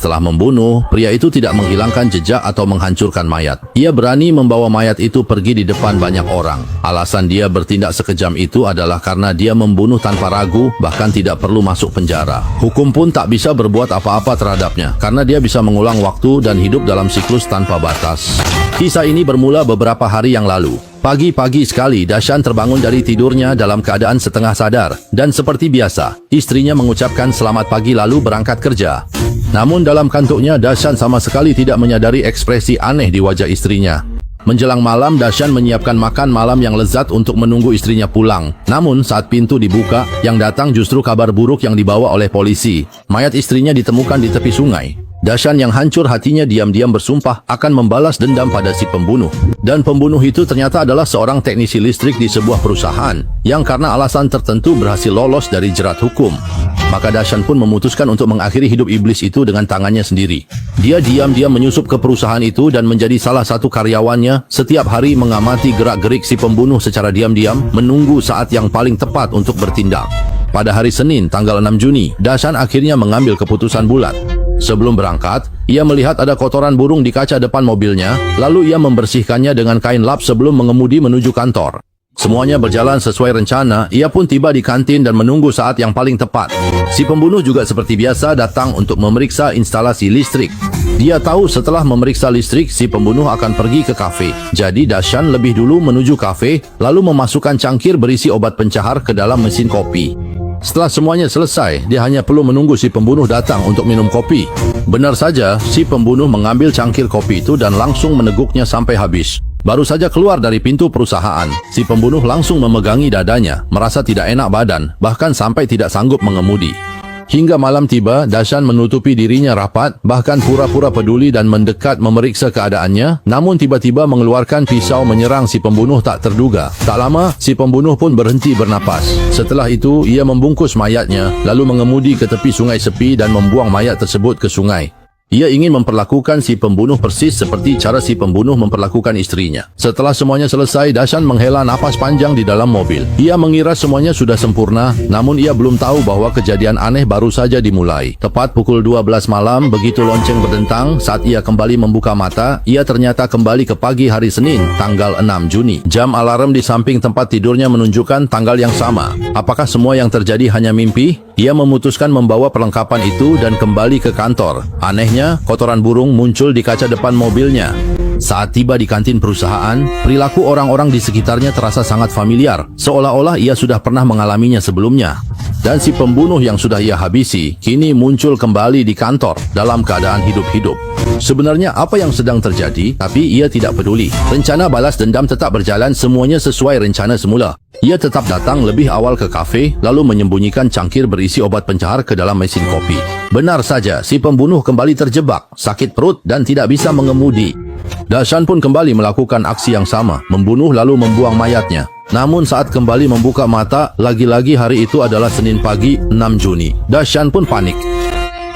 Setelah membunuh, pria itu tidak menghilangkan jejak atau menghancurkan mayat. Ia berani membawa mayat itu pergi di depan banyak orang. Alasan dia bertindak sekejam itu adalah karena dia membunuh tanpa ragu, bahkan tidak perlu masuk penjara. Hukum pun tak bisa berbuat apa-apa terhadapnya, karena dia bisa mengulang waktu dan hidup dalam siklus tanpa batas. Kisah ini bermula beberapa hari yang lalu. Pagi-pagi sekali, Dashan terbangun dari tidurnya dalam keadaan setengah sadar. Dan seperti biasa, istrinya mengucapkan selamat pagi lalu berangkat kerja. Namun dalam kantuknya, Dashan sama sekali tidak menyadari ekspresi aneh di wajah istrinya. Menjelang malam, Dashan menyiapkan makan malam yang lezat untuk menunggu istrinya pulang. Namun saat pintu dibuka, yang datang justru kabar buruk yang dibawa oleh polisi. Mayat istrinya ditemukan di tepi sungai. Dashan yang hancur hatinya diam-diam bersumpah akan membalas dendam pada si pembunuh. Dan pembunuh itu ternyata adalah seorang teknisi listrik di sebuah perusahaan yang karena alasan tertentu berhasil lolos dari jerat hukum. Maka Dashan pun memutuskan untuk mengakhiri hidup iblis itu dengan tangannya sendiri. Dia diam-diam menyusup ke perusahaan itu dan menjadi salah satu karyawannya, setiap hari mengamati gerak-gerik si pembunuh secara diam-diam, menunggu saat yang paling tepat untuk bertindak. Pada hari Senin, tanggal 6 Juni, Dashan akhirnya mengambil keputusan bulat. Sebelum berangkat, ia melihat ada kotoran burung di kaca depan mobilnya, lalu ia membersihkannya dengan kain lap sebelum mengemudi menuju kantor. Semuanya berjalan sesuai rencana, ia pun tiba di kantin dan menunggu saat yang paling tepat. Si pembunuh juga seperti biasa datang untuk memeriksa instalasi listrik. Dia tahu setelah memeriksa listrik, si pembunuh akan pergi ke kafe. Jadi Dashan lebih dulu menuju kafe, lalu memasukkan cangkir berisi obat pencahar ke dalam mesin kopi. Setelah semuanya selesai, dia hanya perlu menunggu si pembunuh datang untuk minum kopi. Benar saja, si pembunuh mengambil cangkir kopi itu dan langsung meneguknya sampai habis. Baru saja keluar dari pintu perusahaan, si pembunuh langsung memegangi dadanya, merasa tidak enak badan, bahkan sampai tidak sanggup mengemudi. Hingga malam tiba, Dashan menutupi dirinya rapat, bahkan pura-pura peduli dan mendekat memeriksa keadaannya, namun tiba-tiba mengeluarkan pisau menyerang si pembunuh tak terduga. Tak lama, si pembunuh pun berhenti bernapas. Setelah itu, ia membungkus mayatnya, lalu mengemudi ke tepi sungai sepi dan membuang mayat tersebut ke sungai. Ia ingin memperlakukan si pembunuh persis seperti cara si pembunuh memperlakukan istrinya. Setelah semuanya selesai, Dashan menghela napas panjang di dalam mobil. Ia mengira semuanya sudah sempurna, namun ia belum tahu bahwa kejadian aneh baru saja dimulai. Tepat pukul 12 malam, begitu lonceng berdentang, saat ia kembali membuka mata, ia ternyata kembali ke pagi hari Senin, tanggal 6 Juni. Jam alarm di samping tempat tidurnya menunjukkan tanggal yang sama. Apakah semua yang terjadi hanya mimpi? Ia memutuskan membawa perlengkapan itu dan kembali ke kantor. Anehnya, kotoran burung muncul di kaca depan mobilnya. Saat tiba di kantin perusahaan, perilaku orang-orang di sekitarnya terasa sangat familiar, seolah-olah ia sudah pernah mengalaminya sebelumnya. Dan si pembunuh yang sudah ia habisi, kini muncul kembali di kantor dalam keadaan hidup-hidup. Sebenarnya apa yang sedang terjadi, tapi ia tidak peduli. Rencana balas dendam tetap berjalan, semuanya sesuai rencana semula. Ia tetap datang lebih awal ke kafe, lalu menyembunyikan cangkir berisi obat pencahar ke dalam mesin kopi. Benar saja, si pembunuh kembali terjebak, sakit perut dan tidak bisa mengemudi. Dashan pun kembali melakukan aksi yang sama, membunuh lalu membuang mayatnya. Namun saat kembali membuka mata, lagi-lagi hari itu adalah Senin pagi 6 Juni. Dashan pun panik.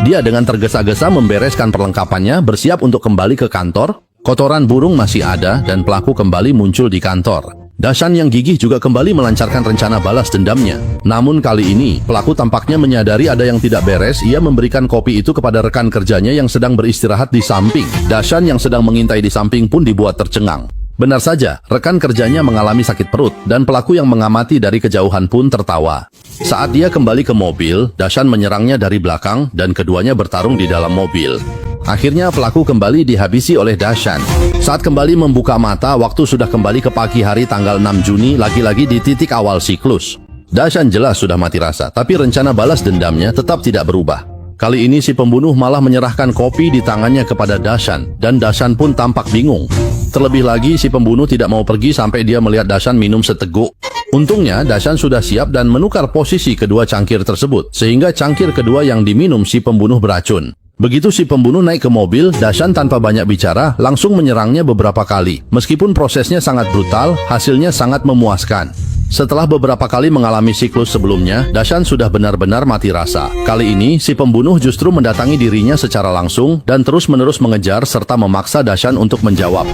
Dia dengan tergesa-gesa membereskan perlengkapannya, bersiap untuk kembali ke kantor. Kotoran burung masih ada dan pelaku kembali muncul di kantor. Dashan yang gigih juga kembali melancarkan rencana balas dendamnya. Namun kali ini, pelaku tampaknya menyadari ada yang tidak beres. Ia memberikan kopi itu kepada rekan kerjanya yang sedang beristirahat di samping. Dashan yang sedang mengintai di samping pun dibuat tercengang. Benar saja, rekan kerjanya mengalami sakit perut dan pelaku yang mengamati dari kejauhan pun tertawa. Saat dia kembali ke mobil, Dashan menyerangnya dari belakang dan keduanya bertarung di dalam mobil. Akhirnya pelaku kembali dihabisi oleh Dashan. Saat kembali membuka mata, waktu sudah kembali ke pagi hari tanggal 6 Juni, lagi-lagi di titik awal siklus. Dashan jelas sudah mati rasa, tapi rencana balas dendamnya tetap tidak berubah. Kali ini si pembunuh malah menyerahkan kopi di tangannya kepada Dashan, dan Dashan pun tampak bingung. Terlebih lagi, si pembunuh tidak mau pergi sampai dia melihat Dashan minum seteguk. Untungnya, Dashan sudah siap dan menukar posisi kedua cangkir tersebut, sehingga cangkir kedua yang diminum si pembunuh beracun. Begitu si pembunuh naik ke mobil, Dashan tanpa banyak bicara langsung menyerangnya beberapa kali. Meskipun prosesnya sangat brutal, hasilnya sangat memuaskan. Setelah beberapa kali mengalami siklus sebelumnya, Dashan sudah benar-benar mati rasa. Kali ini, si pembunuh justru mendatangi dirinya secara langsung dan terus-menerus mengejar serta memaksa Dashan untuk menjawab.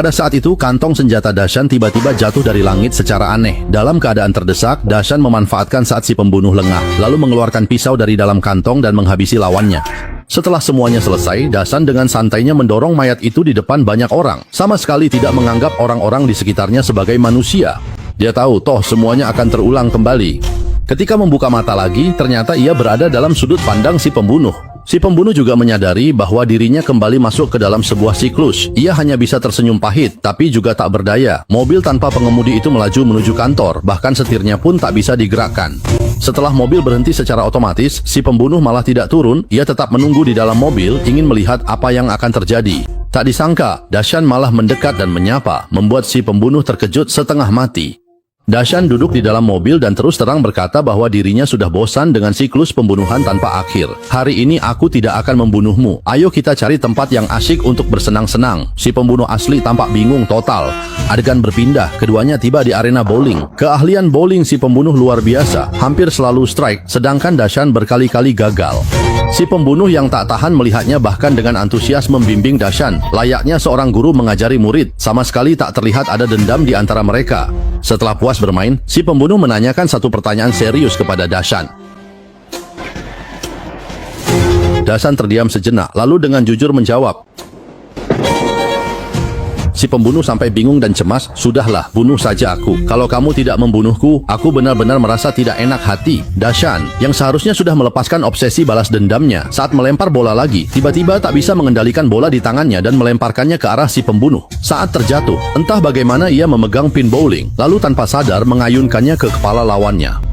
Pada saat itu, kantong senjata Dashan tiba-tiba jatuh dari langit secara aneh. Dalam keadaan terdesak, Dashan memanfaatkan saat si pembunuh lengah, lalu mengeluarkan pisau dari dalam kantong dan menghabisi lawannya. Setelah semuanya selesai, Dashan dengan santainya mendorong mayat itu di depan banyak orang, sama sekali tidak menganggap orang-orang di sekitarnya sebagai manusia. Dia tahu, toh semuanya akan terulang kembali. Ketika membuka mata lagi, ternyata ia berada dalam sudut pandang si pembunuh. Si pembunuh juga menyadari bahwa dirinya kembali masuk ke dalam sebuah siklus. Ia hanya bisa tersenyum pahit, tapi juga tak berdaya. Mobil tanpa pengemudi itu melaju menuju kantor, bahkan setirnya pun tak bisa digerakkan. Setelah mobil berhenti secara otomatis, si pembunuh malah tidak turun. Ia tetap menunggu di dalam mobil, ingin melihat apa yang akan terjadi. Tak disangka, Dashan malah mendekat dan menyapa, membuat si pembunuh terkejut setengah mati. Dashan duduk di dalam mobil dan terus terang berkata bahwa dirinya sudah bosan dengan siklus pembunuhan tanpa akhir. Hari ini aku tidak akan membunuhmu. Ayo kita cari tempat yang asyik untuk bersenang-senang. Si pembunuh asli tampak bingung total. Adegan berpindah, keduanya tiba di arena bowling. Keahlian bowling si pembunuh luar biasa, hampir selalu strike, sedangkan Dashan berkali-kali gagal. Si pembunuh yang tak tahan melihatnya bahkan dengan antusias membimbing Dashan. Layaknya seorang guru mengajari murid, sama sekali tak terlihat ada dendam di antara mereka. Setelah puas bermain, si pembunuh menanyakan satu pertanyaan serius kepada Dashan. Dashan terdiam sejenak, lalu dengan jujur menjawab. Si pembunuh sampai bingung dan cemas. Sudahlah, bunuh saja aku. Kalau kamu tidak membunuhku, aku benar-benar merasa tidak enak hati. Dashan, yang seharusnya sudah melepaskan obsesi balas dendamnya, saat melempar bola lagi, tiba-tiba tak bisa mengendalikan bola di tangannya dan melemparkannya ke arah si pembunuh. Saat terjatuh, entah bagaimana ia memegang pin bowling, lalu tanpa sadar mengayunkannya ke kepala lawannya.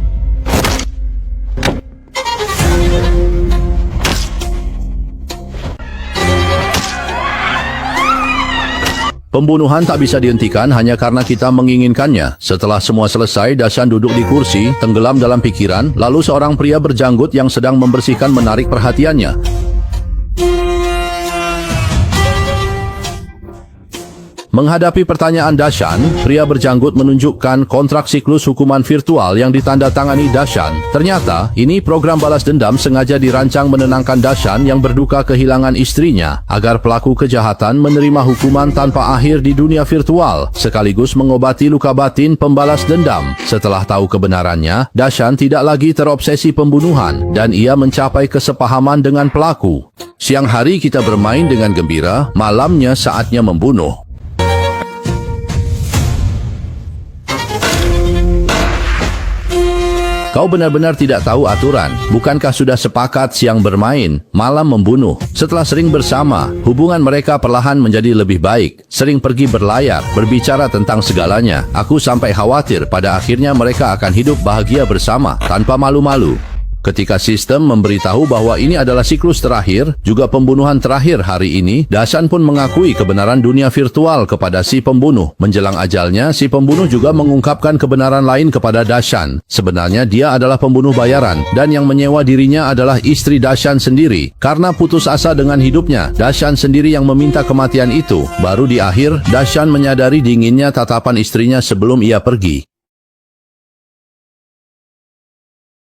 Pembunuhan tak bisa dihentikan hanya karena kita menginginkannya. Setelah semua selesai, Dashan duduk di kursi, tenggelam dalam pikiran, lalu seorang pria berjanggut yang sedang membersihkan menarik perhatiannya. Menghadapi pertanyaan Dashan, pria berjanggut menunjukkan kontrak siklus hukuman virtual yang ditandatangani Dashan. Ternyata, ini program balas dendam sengaja dirancang menenangkan Dashan yang berduka kehilangan istrinya, agar pelaku kejahatan menerima hukuman tanpa akhir di dunia virtual, sekaligus mengobati luka batin pembalas dendam. Setelah tahu kebenarannya, Dashan tidak lagi terobsesi pembunuhan, dan ia mencapai kesepahaman dengan pelaku. Siang hari kita bermain dengan gembira, malamnya saatnya membunuh. Kau benar-benar tidak tahu aturan. Bukankah sudah sepakat siang bermain, malam membunuh? Setelah sering bersama, hubungan mereka perlahan menjadi lebih baik. Sering pergi berlayar, berbicara tentang segalanya. Aku sampai khawatir pada akhirnya mereka akan hidup bahagia bersama, tanpa malu-malu. Ketika sistem memberitahu bahwa ini adalah siklus terakhir, juga pembunuhan terakhir hari ini, Dashan pun mengakui kebenaran dunia virtual kepada si pembunuh. Menjelang ajalnya, si pembunuh juga mengungkapkan kebenaran lain kepada Dashan. Sebenarnya dia adalah pembunuh bayaran, dan yang menyewa dirinya adalah istri Dashan sendiri. Karena putus asa dengan hidupnya, Dashan sendiri yang meminta kematian itu. Baru di akhir, Dashan menyadari dinginnya tatapan istrinya sebelum ia pergi.